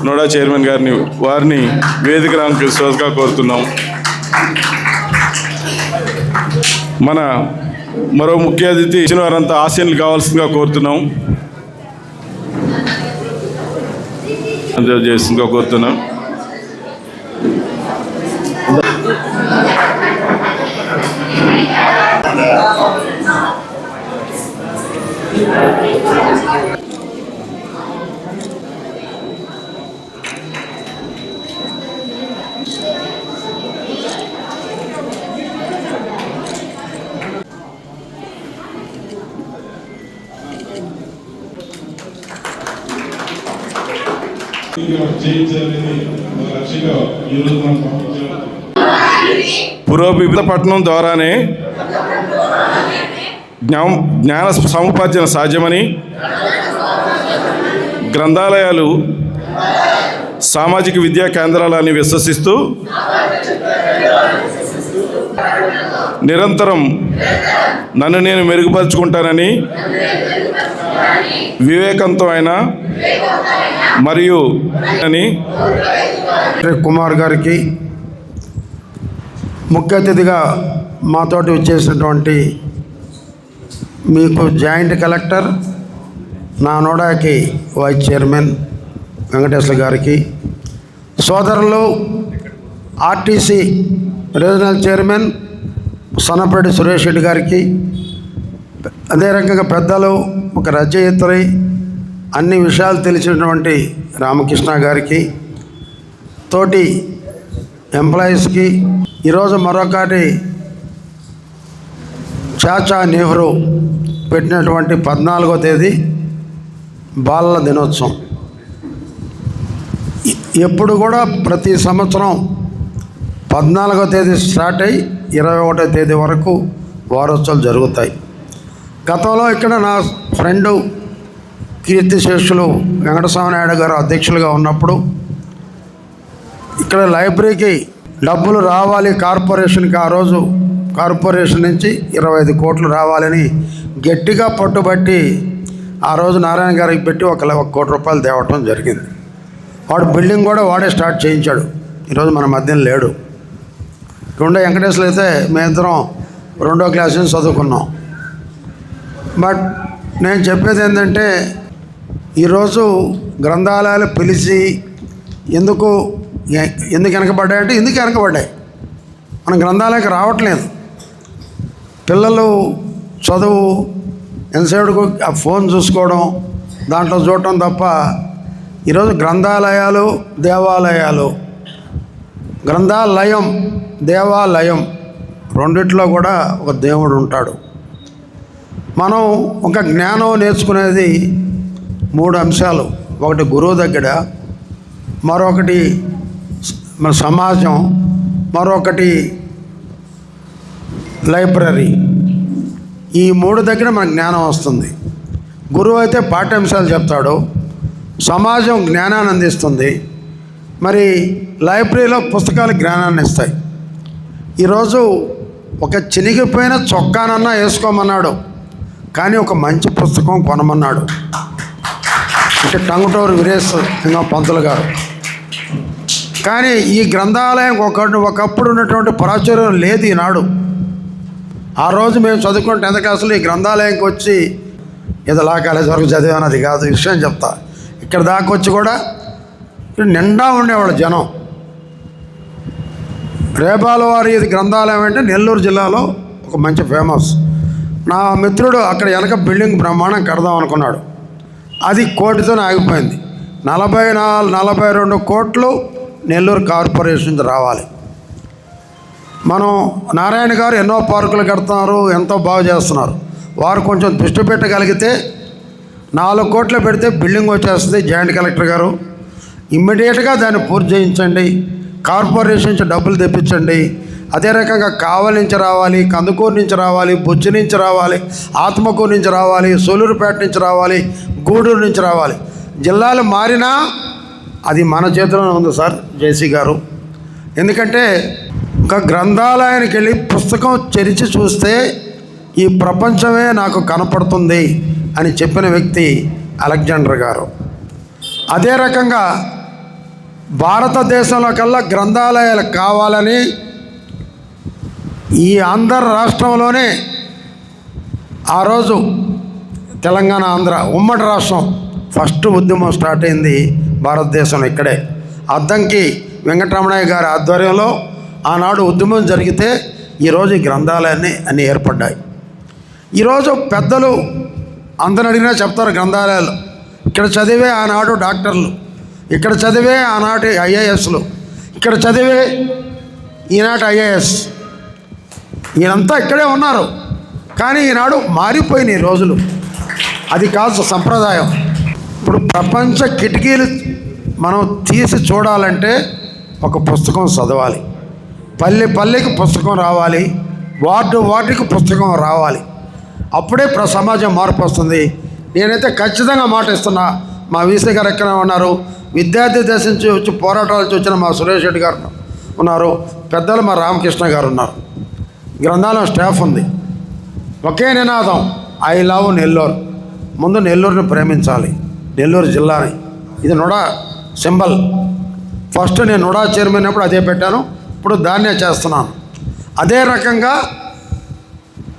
NUDA chairman వారిని వేదిక రామకృష్ణగా కోరుతున్నాం. మన మరో ముఖ్య అతిథి ఇచ్చిన వారంతా ఆశీనులు కావాల్సిందిగా కోరుతున్నాం. చేసిందిగా కోరుతున్నాం. పురోభివృద్ధపట్నం ద్వారానే జ్ఞాన సముపార్జన సాధ్యమని, గ్రంథాలయాలు సామాజిక విద్యా కేంద్రాలని విశ్వసిస్తూ నిరంతరం నన్ను నేను మెరుగుపరుచుకుంటానని వివేకంతో అయినా మరియు అని కుమార్ గారికి, ముఖ్య అతిథిగా మాతోటి వచ్చేసినటువంటి మీకు జాయింట్ కలెక్టర్, నా నోడాకి వైస్ చైర్మన్ వెంకటేశ్వర గారికి, సోదరులు RTC regional chairman Sannapeti Suresh Reddy గారికి, అదే రకంగా పెద్దలు ఒక రచయిత్రి అన్ని విషయాలు తెలిసినటువంటి రామకృష్ణ గారికి, తోటి ఎంప్లాయీస్కి, ఈరోజు మరొకటి చాచా నెహ్రూ పెట్టినటువంటి 14వ తేదీ బాలల దినోత్సవం. ఎప్పుడు కూడా ప్రతి సంవత్సరం 14వ తేదీ స్టార్ట్ అయ్యి 21వ తేదీ వరకు వారోత్సవాలు జరుగుతాయి. గతంలో ఇక్కడ నా ఫ్రెండు కీర్తిశేషులు వెంకటస్వామి నాయుడు గారు అధ్యక్షులుగా ఉన్నప్పుడు ఇక్కడ లైబ్రరీకి డబ్బులు రావాలి కార్పొరేషన్కి, ఆ రోజు కార్పొరేషన్ నుంచి 25 కోట్లు రావాలని గట్టిగా పట్టుబట్టి ఆ రోజు నారాయణ గారికి పెట్టి 1 కోటి రూపాయలు తేవటం జరిగింది. వాడు బిల్డింగ్ కూడా వాడే స్టార్ట్ చేయించాడు. ఈరోజు మన మధ్యన లేడు. రెండో వెంకటేశ్వరులు అయితే మేమిద్దరం 2వ క్లాస్ నుంచి చదువుకున్నాం. బట్ నేను చెప్పేది ఏంటంటే, ఈరోజు గ్రంథాలయాలు పిలిచి ఎందుకు వెనకబడ్డాయంటే ఎందుకు వెనకబడ్డాయి, మన గ్రంథాలయానికి రావట్లేదు. పిల్లలు చదువు ఎంతసేపుకు ఆ ఫోన్ చూసుకోవడం, దాంట్లో చూడటం తప్ప ఈరోజు గ్రంథాలయాలు దేవాలయాలు, గ్రంథాలయం దేవాలయం రెండిట్లో కూడా ఒక దేవుడు ఉంటాడు. మనం ఒక జ్ఞానం నేర్చుకునేది 3 అంశాలు. ఒకటి గురువు దగ్గర, మరొకటి మన సమాజం, మరొకటి లైబ్రరీ. ఈ 3 దగ్గర మన జ్ఞానం వస్తుంది. గురువు అయితే పాఠ్యాంశాలు చెప్తాడు, సమాజం జ్ఞానాన్ని అందిస్తుంది, మరి లైబ్రరీలో పుస్తకాలు జ్ఞానాన్ని ఇస్తాయి. ఈరోజు ఒక చినిగిపోయిన చొక్కానన్నా వేసుకోమన్నాడు, కానీ ఒక మంచి పుస్తకం కొనమన్నాడు. అంటే టంగుటూరు వీరేశలింగం పంతులు గారు. కానీ ఈ గ్రంథాలయం ఒకప్పుడు ఉన్నటువంటి ప్రాచుర్యం లేదు ఈనాడు. ఆ రోజు మేము చదువుకున్న 10th క్లాసులో ఈ గ్రంథాలయంకి వచ్చి ఏదో లా కాలేజ్ వరకు చదివానది కాదు, విషయం చెప్తా. ఇక్కడ దాకా వచ్చి కూడా నిండా ఉండేవాళ్ళు జనం. రేపాలవారి ఇది గ్రంథాలయం అంటే నెల్లూరు జిల్లాలో ఒక మంచి ఫేమస్. నా మిత్రుడు అక్కడ వెనక బిల్డింగ్ బ్రహ్మాండం కడదాం అనుకున్నాడు. అది కోటితోనే ఆగిపోయింది. 42 కోట్లు నెల్లూరు కార్పొరేషన్ రావాలి. మనం నారాయణ గారు ఎన్నో పార్కులు కడుతున్నారు, ఎంతో బాగు చేస్తున్నారు. వారు కొంచెం దృష్టి పెట్టగలిగితే 4 కోట్లు పెడితే బిల్డింగ్ వచ్చేస్తుంది. జాయింట్ కలెక్టర్ గారు ఇమ్మీడియట్గా దాన్ని పూర్తి చేయించండి, కార్పొరేషన్ నుంచి డబ్బులు తెప్పించండి. అదే రకంగా కావలి నుంచి రావాలి, కందుకూరు నుంచి రావాలి, బుజ్జి నుంచి రావాలి, ఆత్మకూరు నుంచి రావాలి, సూలూరుపేట నుంచి రావాలి, గూడూరు నుంచి రావాలి. జిల్లాలు మారినా అది మన చేతిలోనే ఉంది సార్ జేసీ గారు. ఎందుకంటే ఒక గ్రంథాలయానికి వెళ్ళి పుస్తకం తెరిచి చూస్తే ఈ ప్రపంచమే నాకు కనపడుతుంది అని చెప్పిన వ్యక్తి అలెగ్జాండర్ గారు. అదే రకంగా భారతదేశంలో కల్లా గ్రంథాలయాలు కావాలని ఈ ఆంధ్ర రాష్ట్రంలోనే ఆ రోజు తెలంగాణ ఆంధ్ర ఉమ్మడి రాష్ట్రం ఫస్ట్ ఉద్యమం స్టార్ట్ అయింది భారతదేశంలో ఇక్కడే. అద్దంకి వెంకటరమణయ్య గారి ఆధ్వర్యంలో ఆనాడు ఉద్యమం జరిగితే ఈరోజు ఈ గ్రంథాలయాన్ని అన్నీ ఏర్పడ్డాయి. ఈరోజు పెద్దలు అందరిని అడిగినా చెప్తారు గ్రంథాలయాలు. ఇక్కడ చదివే ఆనాడు డాక్టర్లు, ఇక్కడ చదివే ఆనాటి ఐఏఎస్లు, ఇక్కడ చదివే ఈనాటి ఐఏఎస్, ఈయనంతా ఇక్కడే ఉన్నారు. కానీ ఈనాడు మారిపోయినాయి రోజులు. అది కాదు సంప్రదాయం. ఇప్పుడు ప్రపంచ కిటికీలు మనం తీసి చూడాలంటే ఒక పుస్తకం చదవాలి, పల్లె పల్లెకి పుస్తకం రావాలి, వార్డు వార్డుకి పుస్తకం రావాలి. అప్పుడే సమాజం మార్పు వస్తుంది. నేనైతే ఖచ్చితంగా మాట ఇస్తున్నా. మా వీసీ గారు ఎక్కడ ఉన్నారు, విద్యార్థి దశ నుంచి వచ్చి పోరాటాల నుంచి వచ్చిన మా సురేష్ రెడ్డి గారు ఉన్నారు, పెద్దలు మా రామకృష్ణ గారు ఉన్నారు, గ్రంథాలయం స్టాఫ్ ఉంది. ఒకే నినాదం, ఐ లవ్ నెల్లూరు. ముందు నెల్లూరుని ప్రేమించాలి, నెల్లూరు జిల్లాని. ఇది నుడా సింబల్. ఫస్ట్ నేను నుడా చైర్మన్ అప్పుడు అదే పెట్టాను, ఇప్పుడు దాన్నే చేస్తున్నాను. అదే రకంగా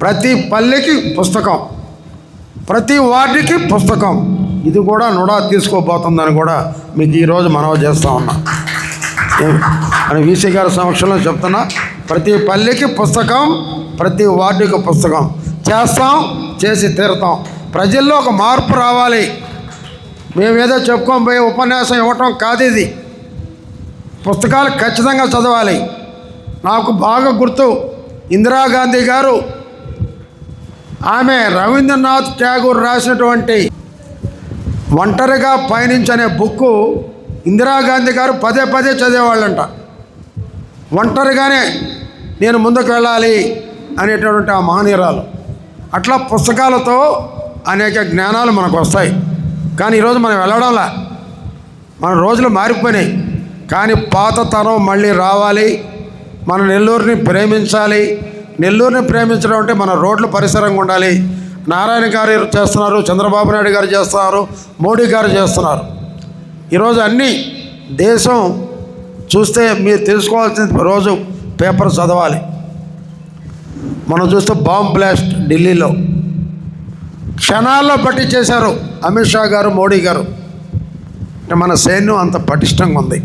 ప్రతి పల్లెకి పుస్తకం, ప్రతి వార్డుకి పుస్తకం. ఇది కూడా నుడా తీసుకోబోతుందని కూడా మీకు ఈరోజు మనవి చేస్తూ ఉన్నా. అని వీసీ గారి సమక్షంలో చెప్తున్నా. ప్రతి పల్లెకి పుస్తకం, ప్రతి వార్డుకి పుస్తకం చేస్తాం, చేసి తీరుతాం. ప్రజల్లో ఒక మార్పు రావాలి. మేమేదో చెప్పుకొని పోయి ఉపన్యాసం ఇవ్వటం కాదు ఇది. పుస్తకాలు ఖచ్చితంగా చదవాలి. నాకు బాగా గుర్తు, ఇందిరాగాంధీ గారు ఆమె రవీంద్రనాథ్ ఠాగూర్ రాసినటువంటి ఒంటరిగా పయనించనే బుక్కు ఇందిరాగాంధీ గారు పదే పదే చదివేవాళ్ళంట. ఒంటరిగానే నేను ముందుకు వెళ్ళాలి అనేటటువంటి ఆ మహనీయురాలు. అట్లా పుస్తకాలతో అనేక జ్ఞానాలు మనకు వస్తాయి. కానీ ఈరోజు మనం వెళ్ళడంలా, మన రోజులు మారిపోయినాయి. కానీ పాత తరం మళ్ళీ రావాలి. మన నెల్లూరుని ప్రేమించాలి. నెల్లూరుని ప్రేమించడం అంటే మన రోడ్లు పరిసరంగా ఉండాలి. నారాయణ గారు చేస్తున్నారు, చంద్రబాబు నాయుడు గారు చేస్తున్నారు, మోడీ గారు చేస్తున్నారు. ఈరోజు అన్నీ దేశం చూస్తే మీరు తెలుసుకోవాల్సిన రోజు పేపర్ చదవాలి. మనం చూస్తే బాంబ్ బ్లాస్ట్ ఢిల్లీలో క్షణాల్లో పట్టించేశారు అమిత్ షా గారు, మోడీ గారు. అంటే మన సైన్యం అంత పటిష్టంగా ఉంది.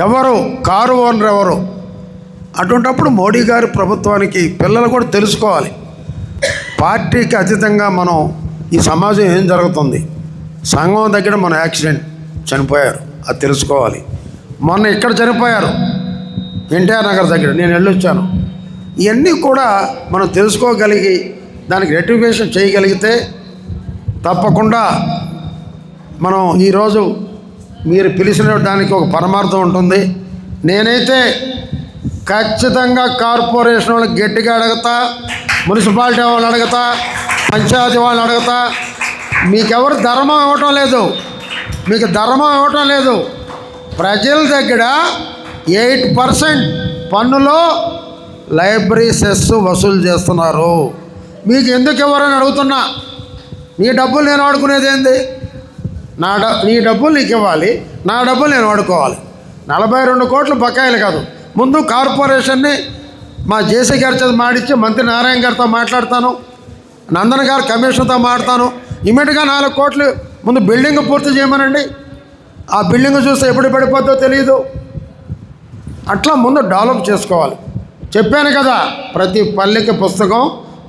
ఎవరు కారు ఓనర్ ఎవరు? అటువంటప్పుడు మోడీ గారి ప్రభుత్వానికి పిల్లలు కూడా తెలుసుకోవాలి. పార్టీకి అతీతంగా మనం ఈ సమాజం ఏం జరుగుతుంది. సంఘం దగ్గర మన యాక్సిడెంట్ చనిపోయారు, అది తెలుసుకోవాలి. మొన్న ఇక్కడ చనిపోయారు ఎన్టీఆర్ నగర్ దగ్గర, నేను వెళ్ళొచ్చాను. ఇవన్నీ కూడా మనం తెలుసుకోగలిగి దానికి రెట్రిబ్యూషన్ చేయగలిగితే తప్పకుండా మనం ఈరోజు మీరు పిలిచిన దానికి ఒక పరమార్థం ఉంటుంది. నేనైతే ఖచ్చితంగా కార్పొరేషన్ వాళ్ళకి గట్టిగా అడుగుతా, మున్సిపాలిటీ వాళ్ళని అడుగుతా, పంచాయతీ వాళ్ళని అడుగుతా. మీకెవరు ధర్మం ఇవ్వటం లేదు, మీకు ధర్మం ఇవ్వటం లేదు. ప్రజల దగ్గర 8% పన్నులో లైబ్రరీ సెస్ వసూలు చేస్తున్నారు. మీకు ఎందుకు ఇవ్వరని అడుగుతున్నా. నీ డబ్బులు నేను వాడుకునేది ఏంది? నీ డబ్బులు నీకు ఇవ్వాలి, నా డబ్బులు నేను వాడుకోవాలి. 42 కోట్లు బకాయిలు కాదు. ముందు కార్పొరేషన్ని మా జేసీ గారి చేత మాడిచ్చి మంత్రి నారాయణ గారితో మాట్లాడతాను, నందన్ గారు కమిషన్తో మాట్లాడతాను. ఇమీడియట్గా 4 కోట్లు ముందు బిల్డింగ్ పూర్తి చేయమనండి. ఆ బిల్డింగ్ చూస్తే ఎప్పుడు పడిపోద్దో తెలియదు. అట్లా ముందు డెవలప్ చేసుకోవాలి. చెప్పాను కదా, ప్రతి పల్లెకి పుస్తకం,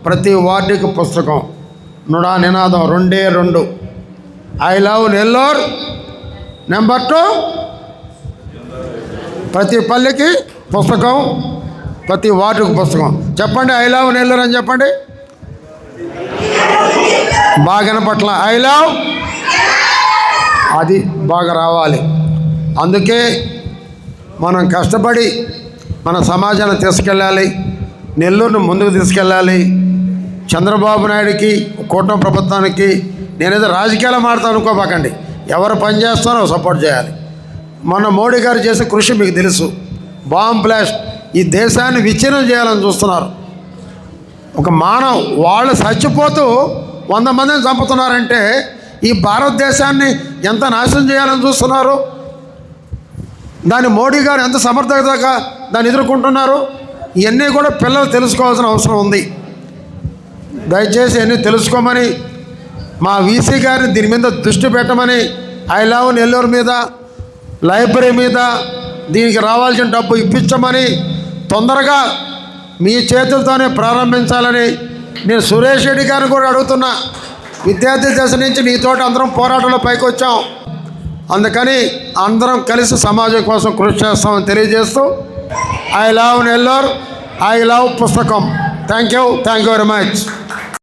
ప్రతి వార్డుకి పుస్తకం. నుడా నినాదం 2 ఐ లవ్ నెల్లూరు. నెంబర్ 2, ప్రతి పల్లెకి పుస్తకం, ప్రతి వార్డుకి పుస్తకం. చెప్పండి, ఐ లవ్ నెల్లూరు అని చెప్పండి. బాగా పట్ల ఐ లవ్, అది బాగా రావాలి. అందుకే మనం కష్టపడి మన సమాజాన్ని తీసుకెళ్ళాలి, నెల్లూరును ముందుకు తీసుకెళ్ళాలి. చంద్రబాబు నాయుడికి, కూటమి ప్రభుత్వానికి నేనేదో రాజకీయాలు మాడతాను అనుకోబాకండి. ఎవరు పని చేస్తారో సపోర్ట్ చేయాలి. మొన్న మోడీ గారు చేసే కృషి మీకు తెలుసు. బాంబ్ బ్లాస్ట్ ఈ దేశాన్ని విచ్ఛిన్నం చేయాలని చూస్తున్నారు. ఒక మానవ్ వాళ్ళు చచ్చిపోతూ 100 మందిని చంపుతున్నారంటే ఈ భారతదేశాన్ని ఎంత నాశనం చేయాలని చూస్తున్నారు. దాన్ని మోడీ గారు ఎంత సమర్థతగా దాన్ని ఎదుర్కొంటున్నారు. ఇవన్నీ కూడా పిల్లలు తెలుసుకోవాల్సిన అవసరం ఉంది. దయచేసి అన్నీ తెలుసుకోమని మా వీసీ గారిని దీని మీద దృష్టి పెట్టమని, ఐ లవ్ నెల్లూరు మీద, లైబ్రరీ మీద దీనికి రావాల్సిన డబ్బు ఇప్పించమని, తొందరగా మీ చేతులతోనే ప్రారంభించాలని నేను సురేష్ రెడ్డి గారిని కూడా అడుగుతున్నా. విద్యార్థి దశ నుంచి నీతోటి అందరం పోరాటంలో పైకి వచ్చాం. అందుకని అందరం కలిసి సమాజం కోసం కృషి చేస్తామని తెలియజేస్తూ, I love Nellore, I love పుస్తకం. Thank you very much.